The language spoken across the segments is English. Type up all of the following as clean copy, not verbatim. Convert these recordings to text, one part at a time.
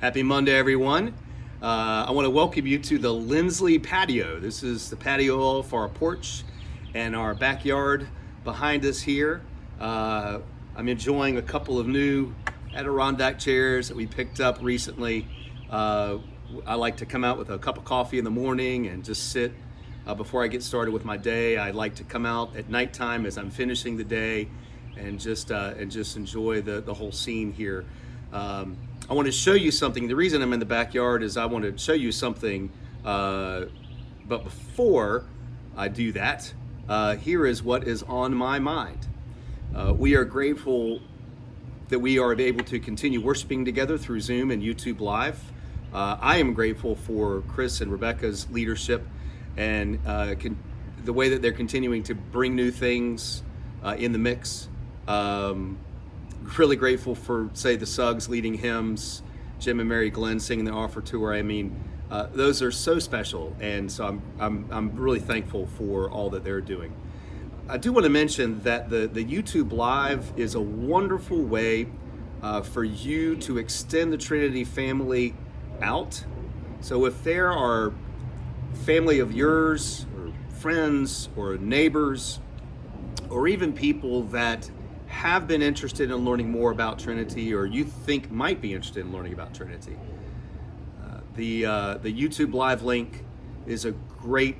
Happy Monday, everyone. I want to welcome you to the Lindsley patio. This is the patio for our porch and our backyard behind us here. I'm enjoying a couple of new Adirondack chairs that we picked up recently. I like to come out with a cup of coffee in the morning and just sit before I get started with my day. I like to come out at nighttime as I'm finishing the day and just enjoy the whole scene here. I want to show you something. The reason I'm in the backyard is I want to show you something. But before I do that, here is what is on my mind. We are grateful that we are able to continue worshiping together through Zoom and YouTube Live. I am grateful for Chris and Rebecca's leadership and the way that they're continuing to bring new things in the mix. Really grateful for, say, the Suggs leading hymns, Jim and Mary Glenn singing the offer tour. I mean, those are so special, and so I'm really thankful for all that they're doing. I do want to mention that the YouTube Live is a wonderful way for you to extend the Trinity family out. So if there are family of yours, or friends, or neighbors, or even people that have been interested in learning more about Trinity, or you think might be interested in learning about Trinity, the YouTube Live link is a great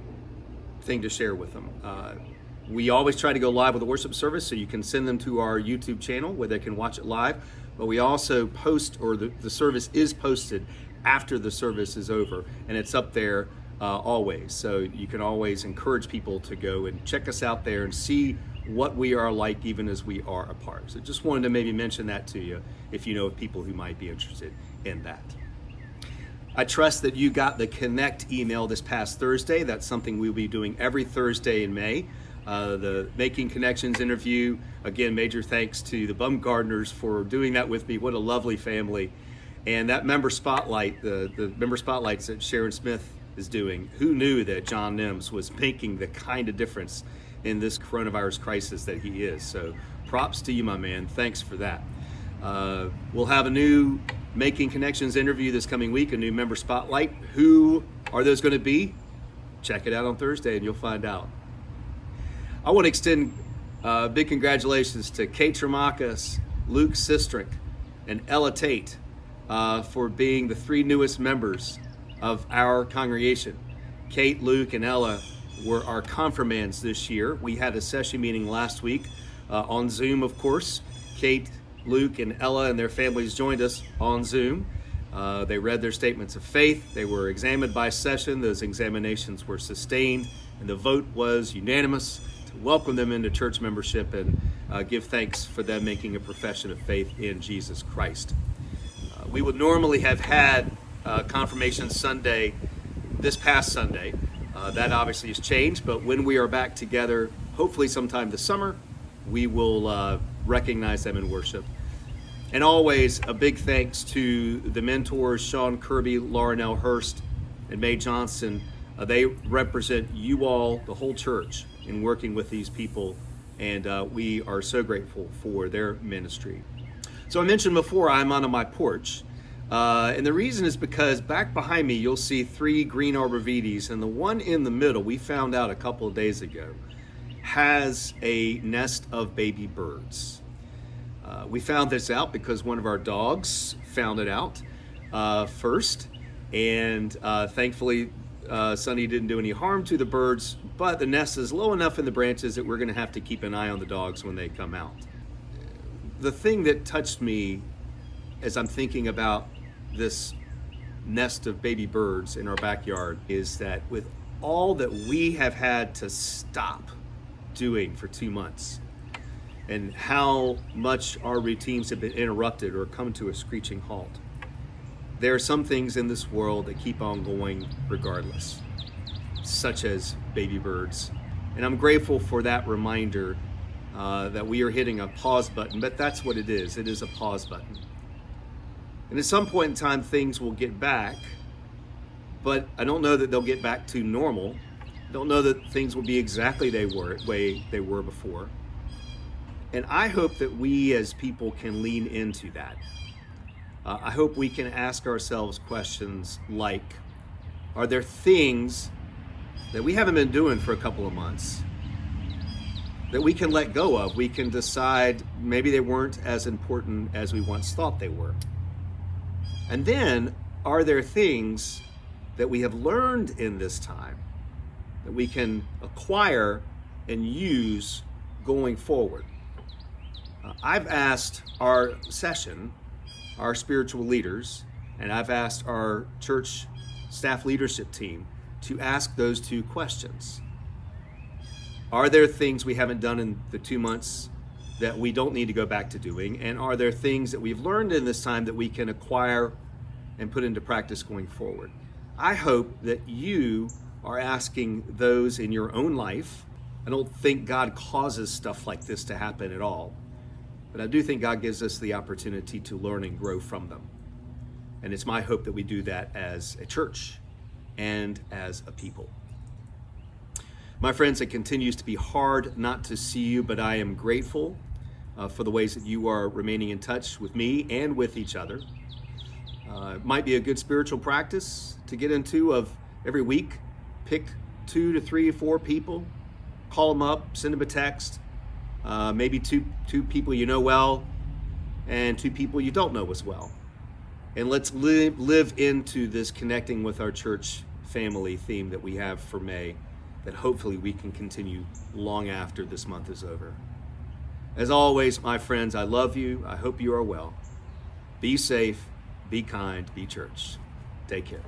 thing to share with them. We always try to go live with a worship service, so you can send them to our YouTube channel where they can watch it live. But we also post, or the service is posted after the service is over, and it's up there always. So you can always encourage people to go and check us out there and see what we are like even as we are apart. So just wanted to maybe mention that to you if you know of people who might be interested in that. I trust that you got the Connect email this past Thursday. That's something we'll be doing every Thursday in May. The Making Connections interview, again, major thanks to the Bumgardners for doing that with me. What a lovely family. And that member spotlight, the member spotlights that Sharon Smith is doing. Who knew that John Nims was making the kind of difference in this coronavirus crisis that he is? So props to you, my man. Thanks for that. We'll have a new Making Connections interview this coming week, a new member spotlight. Who are those going to be? Check it out on Thursday and you'll find out. I want to extend big congratulations to Kate Tremakis, Luke Sistrick, and Ella Tate for being the three newest members of our congregation. Kate, Luke, and Ella were our confirmands this year. We had a session meeting last week on Zoom, of course. Kate, Luke, and Ella and their families joined us on Zoom. They read their statements of faith. They were examined by session. Those examinations were sustained, and the vote was unanimous to welcome them into church membership and give thanks for them making a profession of faith in Jesus Christ. We would normally have had Confirmation Sunday this past Sunday. That obviously has changed, but when we are back together, hopefully sometime this summer, we will recognize them in worship. And always a big thanks to the mentors, Sean Kirby, Lauren L. Hurst, and Mae Johnson. They represent you all, the whole church, in working with these people, and we are so grateful for their ministry. So I mentioned before I'm on my porch. And the reason is because back behind me, you'll see three green arborvitaes, and the one in the middle, we found out a couple of days ago, has a nest of baby birds. We found this out because one of our dogs found it out first, and thankfully Sunny didn't do any harm to the birds, but the nest is low enough in the branches that we're going to have to keep an eye on the dogs when they come out. The thing that touched me as I'm thinking about this nest of baby birds in our backyard is that with all that we have had to stop doing for 2 months and how much our routines have been interrupted or come to a screeching halt, there are some things in this world that keep on going regardless, such as baby birds. And I'm grateful for that reminder that we are hitting a pause button, but that's what it is. It is a pause button. And at some point in time, things will get back, but I don't know that they'll get back to normal. I don't know that things will be exactly the way they were before. And I hope that we as people can lean into that. I hope we can ask ourselves questions like, are there things that we haven't been doing for a couple of months that we can let go of? We can decide maybe they weren't as important as we once thought they were. And then, are there things that we have learned in this time that we can acquire and use going forward? I've asked our session, our spiritual leaders, and I've asked our church staff leadership team to ask those two questions. Are there things we haven't done in the 2 months that we don't need to go back to doing? And are there things that we've learned in this time that we can acquire and put into practice going forward? I hope that you are asking those in your own life. I don't think God causes stuff like this to happen at all, but I do think God gives us the opportunity to learn and grow from them. And it's my hope that we do that as a church and as a people. My friends, it continues to be hard not to see you, but I am grateful for the ways that you are remaining in touch with me and with each other. It might be a good spiritual practice to get into of every week, pick 2 to 3 or 4 people, call them up, send them a text, maybe two people you know well and 2 people you don't know as well. And let's live into this connecting with our church family theme that we have for May, that hopefully we can continue long after this month is over. As always, my friends, I love you. I hope you are well. Be safe, be kind, be church. Take care.